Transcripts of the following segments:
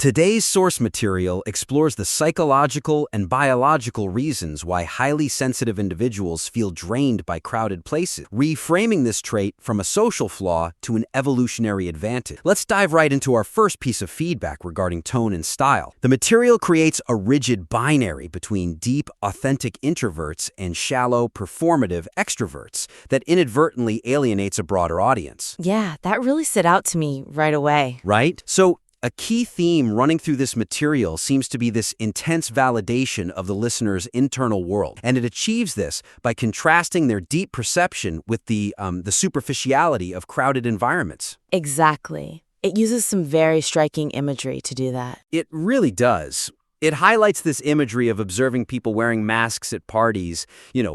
Today's source material explores the psychological and biological reasons why highly sensitive individuals feel drained by crowded places, reframing this trait from a social flaw to an evolutionary advantage. Let's dive right into our first piece of feedback regarding tone and style. The material creates a rigid binary between deep, authentic introverts and shallow, performative extroverts that inadvertently alienates a broader audience. Yeah, that really stood out to me right away. Right? So, a key theme running through this material seems to be this intense validation of the listener's internal world, and it achieves this by contrasting their deep perception with the superficiality of crowded environments. Exactly. It uses some very striking imagery to do that. It really does. It highlights this imagery of observing people wearing masks at parties,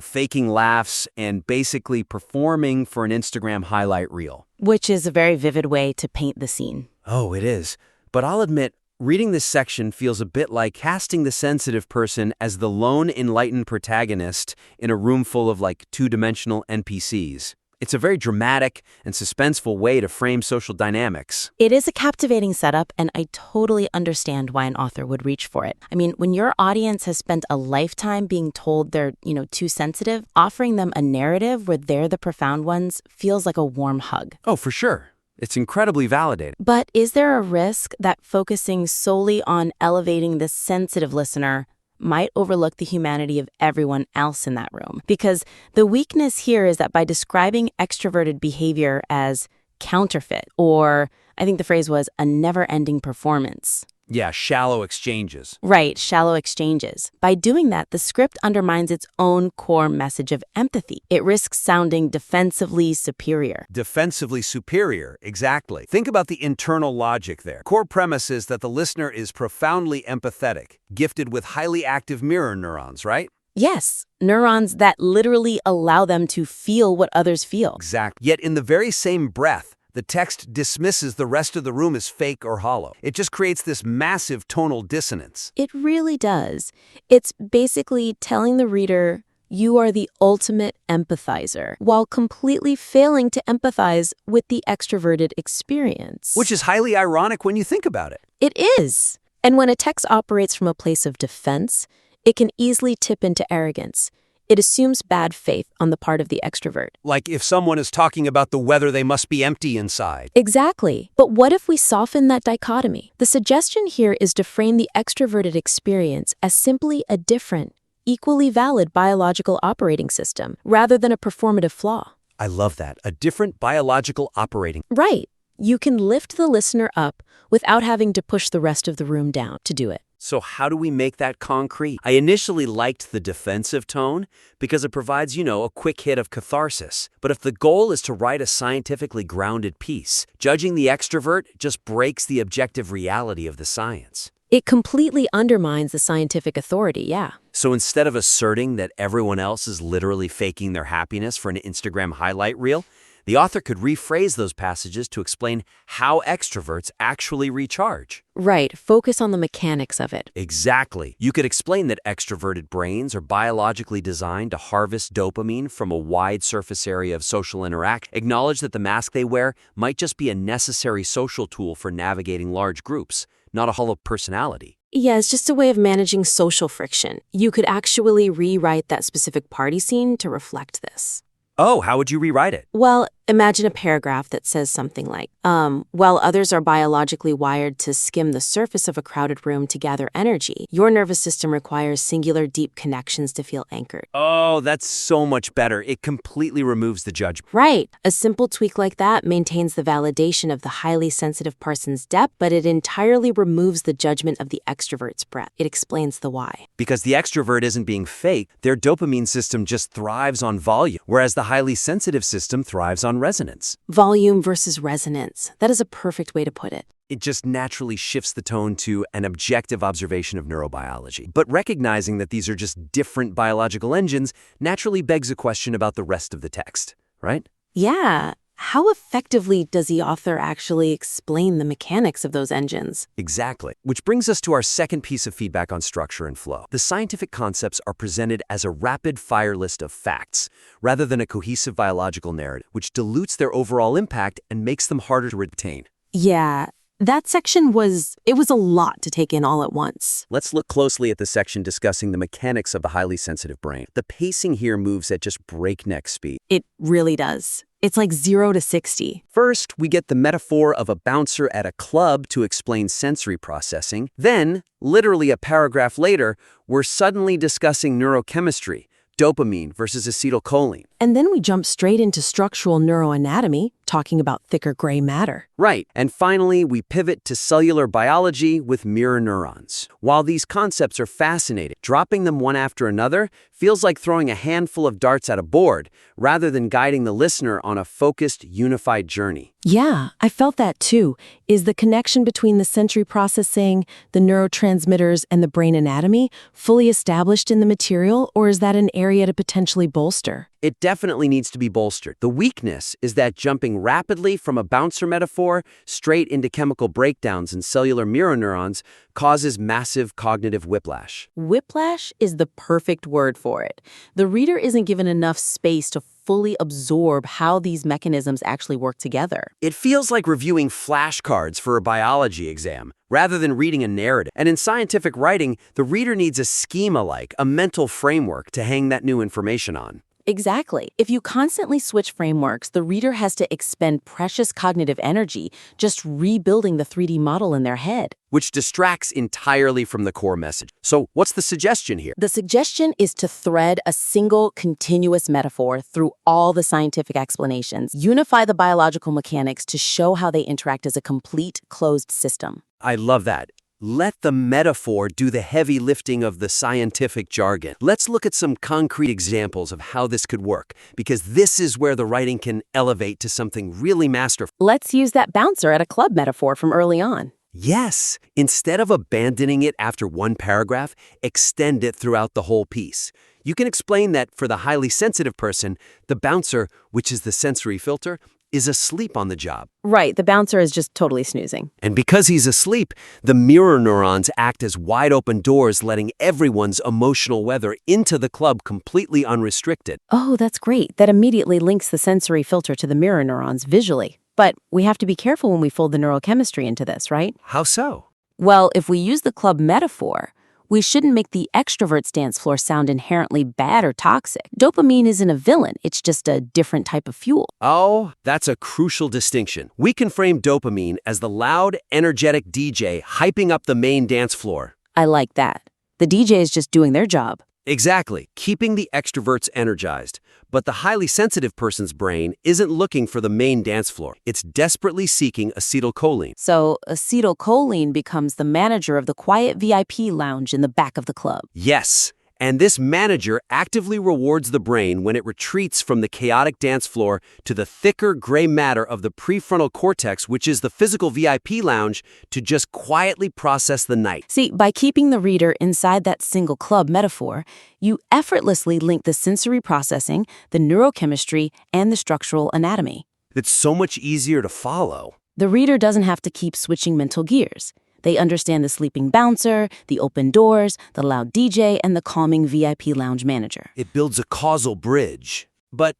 faking laughs, and basically performing for an Instagram highlight reel. Which is a very vivid way to paint the scene. Oh, it is. But I'll admit, reading this section feels a bit like casting the sensitive person as the lone enlightened protagonist in a room full of two-dimensional NPCs. It's a very dramatic and suspenseful way to frame social dynamics. It is a captivating setup, and I totally understand why an author would reach for it. I mean, when your audience has spent a lifetime being told they're, too sensitive, offering them a narrative where they're the profound ones feels like a warm hug. Oh, for sure. It's incredibly validating. But is there a risk that focusing solely on elevating the sensitive listener might overlook the humanity of everyone else in that room? Because the weakness here is that by describing extroverted behavior as counterfeit, or I think the phrase was a never-ending performance. Yeah, shallow exchanges. Right, shallow exchanges. By doing that, the script undermines its own core message of empathy. It risks sounding defensively superior. Defensively superior, exactly. Think about the internal logic there. Core premise is that the listener is profoundly empathetic, gifted with highly active mirror neurons, right? Yes, neurons that literally allow them to feel what others feel. Exactly. Yet in the very same breath, the text dismisses the rest of the room as fake or hollow. It just creates this massive tonal dissonance. It really does. It's basically telling the reader, you are the ultimate empathizer, while completely failing to empathize with the extroverted experience. Which is highly ironic when you think about it. It is. And when a text operates from a place of defense, it can easily tip into arrogance. It assumes bad faith on the part of the extrovert. Like if someone is talking about the weather, they must be empty inside. Exactly. But what if we soften that dichotomy? The suggestion here is to frame the extroverted experience as simply a different, equally valid biological operating system, rather than a performative flaw. I love that. A different biological operating. Right. You can lift the listener up without having to push the rest of the room down to do it. So how do we make that concrete? I initially liked the defensive tone because it provides, a quick hit of catharsis. But if the goal is to write a scientifically grounded piece, judging the extrovert just breaks the objective reality of the science. It completely undermines the scientific authority, yeah. So instead of asserting that everyone else is literally faking their happiness for an Instagram highlight reel, the author could rephrase those passages to explain how extroverts actually recharge. Right, focus on the mechanics of it. Exactly. You could explain that extroverted brains are biologically designed to harvest dopamine from a wide surface area of social interaction. Acknowledge that the mask they wear might just be a necessary social tool for navigating large groups, not a hollow personality. Yeah, it's just a way of managing social friction. You could actually rewrite that specific party scene to reflect this. Oh, how would you rewrite it? Well, imagine a paragraph that says something like, while others are biologically wired to skim the surface of a crowded room to gather energy, your nervous system requires singular deep connections to feel anchored. Oh, that's so much better. It completely removes the judgment. Right. A simple tweak like that maintains the validation of the highly sensitive person's depth, but it entirely removes the judgment of the extrovert's breadth. It explains the why. Because the extrovert isn't being fake, their dopamine system just thrives on volume, whereas the highly sensitive system thrives on resonance. Volume versus resonance. That is a perfect way to put it. It just naturally shifts the tone to an objective observation of neurobiology. But recognizing that these are just different biological engines naturally begs a question about the rest of the text, right? Yeah. How effectively does the author actually explain the mechanics of those engines? Exactly. Which brings us to our second piece of feedback on structure and flow. The scientific concepts are presented as a rapid-fire list of facts, rather than a cohesive biological narrative, which dilutes their overall impact and makes them harder to retain. Yeah, That section was a lot to take in all at once. Let's look closely at the section discussing the mechanics of the highly sensitive brain. The pacing here moves at just breakneck speed. It really does. It's like 0 to 60. First, we get the metaphor of a bouncer at a club to explain sensory processing. Then, literally a paragraph later, we're suddenly discussing neurochemistry, dopamine versus acetylcholine. And then we jump straight into structural neuroanatomy, talking about thicker gray matter. Right, and finally, we pivot to cellular biology with mirror neurons. While these concepts are fascinating, dropping them one after another feels like throwing a handful of darts at a board, rather than guiding the listener on a focused, unified journey. Yeah, I felt that too. Is the connection between the sensory processing, the neurotransmitters, and the brain anatomy fully established in the material, or is that an area to potentially bolster? It definitely needs to be bolstered. The weakness is that jumping rapidly from a bouncer metaphor straight into chemical breakdowns in cellular mirror neurons causes massive cognitive whiplash. Whiplash is the perfect word for it. The reader isn't given enough space to fully absorb how these mechanisms actually work together. It feels like reviewing flashcards for a biology exam, rather than reading a narrative. And in scientific writing, the reader needs a schema-like, a mental framework to hang that new information on. Exactly. If you constantly switch frameworks, the reader has to expend precious cognitive energy just rebuilding the 3D model in their head. Which distracts entirely from the core message. So what's the suggestion here? The suggestion is to thread a single continuous metaphor through all the scientific explanations, unify the biological mechanics to show how they interact as a complete closed system. I love that. Let the metaphor do the heavy lifting of the scientific jargon. Let's look at some concrete examples of how this could work, because this is where the writing can elevate to something really masterful. Let's use that bouncer at a club metaphor from early on. Yes, instead of abandoning it after one paragraph, extend it throughout the whole piece. You can explain that for the highly sensitive person, the bouncer, which is the sensory filter, is asleep on the job. Right, the bouncer is just totally snoozing. And because he's asleep, the mirror neurons act as wide open doors, letting everyone's emotional weather into the club completely unrestricted. Oh, that's great. That immediately links the sensory filter to the mirror neurons visually. But we have to be careful when we fold the neurochemistry into this, right? How so? Well, if we use the club metaphor, we shouldn't make the extroverts dance floor sound inherently bad or toxic. Dopamine isn't a villain, it's just a different type of fuel. Oh, that's a crucial distinction. We can frame dopamine as the loud, energetic DJ hyping up the main dance floor. I like that. The DJ is just doing their job. Exactly, keeping the extroverts energized. But the highly sensitive person's brain isn't looking for the main dance floor. It's desperately seeking acetylcholine. So acetylcholine becomes the manager of the quiet VIP lounge in the back of the club. Yes, and this manager actively rewards the brain when it retreats from the chaotic dance floor to the thicker gray matter of the prefrontal cortex, which is the physical VIP lounge, to just quietly process the night. See, by keeping the reader inside that single club metaphor, you effortlessly link the sensory processing, the neurochemistry, and the structural anatomy. It's so much easier to follow. The reader doesn't have to keep switching mental gears. They understand the sleeping bouncer, the open doors, the loud DJ, and the calming VIP lounge manager. It builds a causal bridge. But,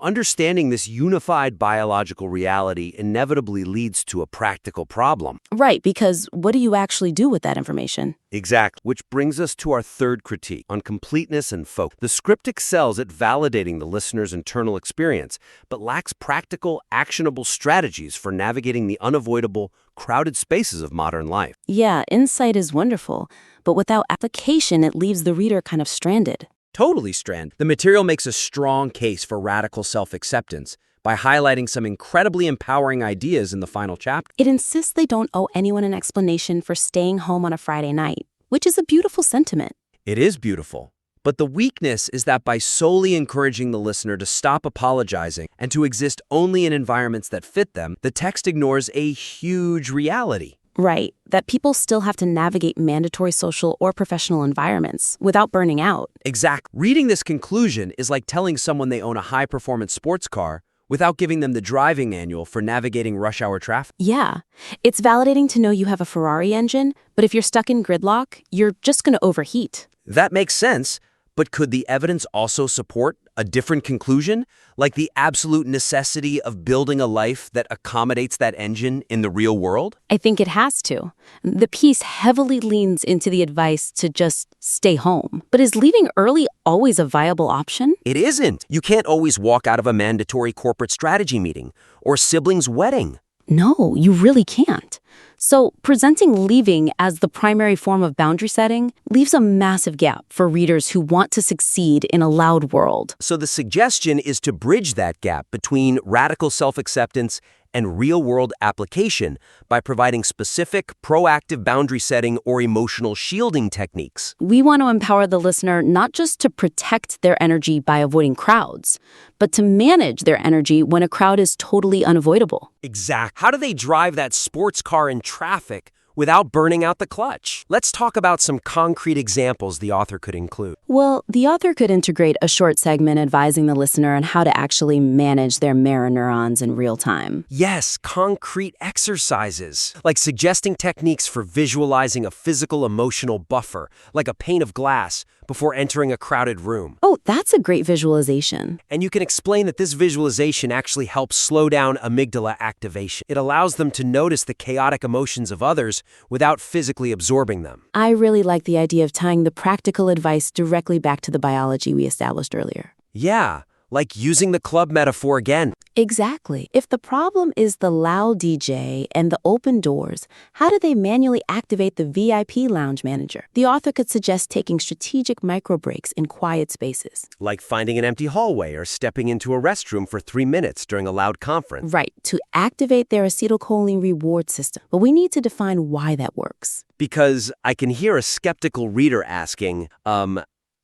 understanding this unified biological reality inevitably leads to a practical problem. Right, because what do you actually do with that information? Exactly. Which brings us to our third critique on completeness and focus. The script excels at validating the listener's internal experience, but lacks practical, actionable strategies for navigating the unavoidable, crowded spaces of modern life. Yeah, insight is wonderful, but without application, it leaves the reader kind of stranded. Totally strand. The material makes a strong case for radical self-acceptance by highlighting some incredibly empowering ideas in the final chapter. It insists they don't owe anyone an explanation for staying home on a Friday night, which is a beautiful sentiment. It is beautiful. But the weakness is that by solely encouraging the listener to stop apologizing and to exist only in environments that fit them, the text ignores a huge reality. Right, that people still have to navigate mandatory social or professional environments without burning out. Exactly. Reading this conclusion is like telling someone they own a high-performance sports car without giving them the driving manual for navigating rush hour traffic. Yeah, it's validating to know you have a Ferrari engine, but if you're stuck in gridlock, you're just going to overheat. That makes sense, but could the evidence also support A different conclusion? Like the absolute necessity of building a life that accommodates that engine in the real world? I think it has to. The piece heavily leans into the advice to just stay home. But is leaving early always a viable option? It isn't. You can't always walk out of a mandatory corporate strategy meeting or sibling's wedding. No, you really can't. So, presenting leaving as the primary form of boundary setting leaves a massive gap for readers who want to succeed in a loud world. So the suggestion is to bridge that gap between radical self-acceptance and real-world application by providing specific, proactive boundary setting or emotional shielding techniques. We want to empower the listener not just to protect their energy by avoiding crowds, but to manage their energy when a crowd is totally unavoidable. Exactly. How do they drive that sports car in traffic without burning out the clutch? Let's talk about some concrete examples the author could include. Well, the author could integrate a short segment advising the listener on how to actually manage their mirror neurons in real time. Yes, concrete exercises, like suggesting techniques for visualizing a physical emotional buffer, like a pane of glass, before entering a crowded room. Oh, that's a great visualization. And you can explain that this visualization actually helps slow down amygdala activation. It allows them to notice the chaotic emotions of others without physically absorbing them. I really like the idea of tying the practical advice directly back to the biology we established earlier. Yeah, like using the club metaphor again. Exactly. If the problem is the loud DJ and the open doors, how do they manually activate the VIP lounge manager? The author could suggest taking strategic micro breaks in quiet spaces. Like finding an empty hallway or stepping into a restroom for 3 minutes during a loud conference. Right, to activate their acetylcholine reward system. But we need to define why that works. Because I can hear a skeptical reader asking,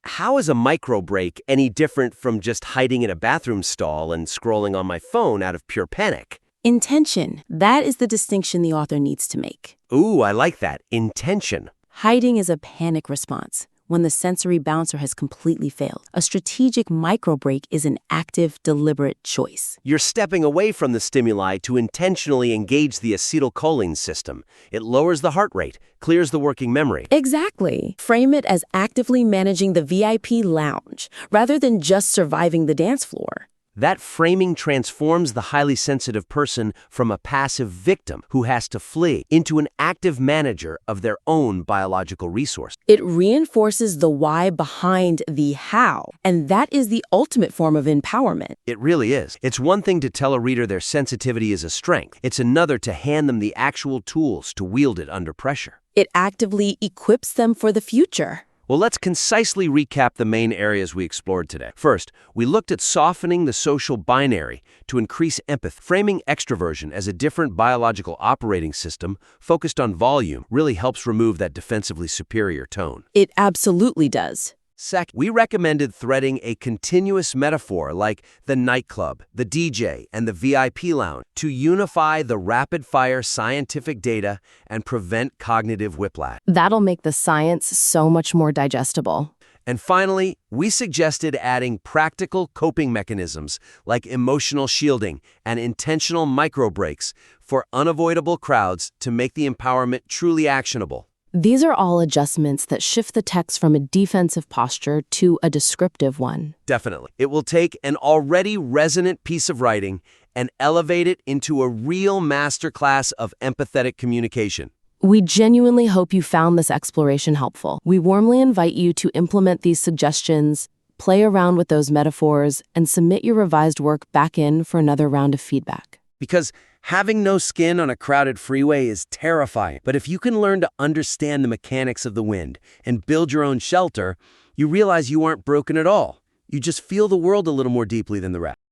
how is a micro break any different from just hiding in a bathroom stall and scrolling on my phone out of pure panic? Intention. That is the distinction the author needs to make. Ooh, I like that. Intention. Hiding is a panic response when the sensory bouncer has completely failed. A strategic micro break is an active, deliberate choice. You're stepping away from the stimuli to intentionally engage the acetylcholine system. It lowers the heart rate, clears the working memory. Exactly. Frame it as actively managing the VIP lounge rather than just surviving the dance floor. That framing transforms the highly sensitive person from a passive victim who has to flee into an active manager of their own biological resource. It reinforces the why behind the how, and that is the ultimate form of empowerment. It really is. It's one thing to tell a reader their sensitivity is a strength. It's another to hand them the actual tools to wield it under pressure. It actively equips them for the future. Well, let's concisely recap the main areas we explored today. First, we looked at softening the social binary to increase empathy. Framing extroversion as a different biological operating system focused on volume really helps remove that defensively superior tone. It absolutely does. Second, we recommended threading a continuous metaphor like the nightclub, the DJ, and the VIP lounge to unify the rapid-fire scientific data and prevent cognitive whiplash. That'll make the science so much more digestible. And finally, we suggested adding practical coping mechanisms like emotional shielding and intentional micro breaks for unavoidable crowds to make the empowerment truly actionable. These are all adjustments that shift the text from a defensive posture to a descriptive one. Definitely. It will take an already resonant piece of writing and elevate it into a real masterclass of empathetic communication. We genuinely hope you found this exploration helpful. We warmly invite you to implement these suggestions, play around with those metaphors, and submit your revised work back in for another round of feedback. Because having no skin on a crowded freeway is terrifying. But if you can learn to understand the mechanics of the wind and build your own shelter, you realize you aren't broken at all. You just feel the world a little more deeply than the rest.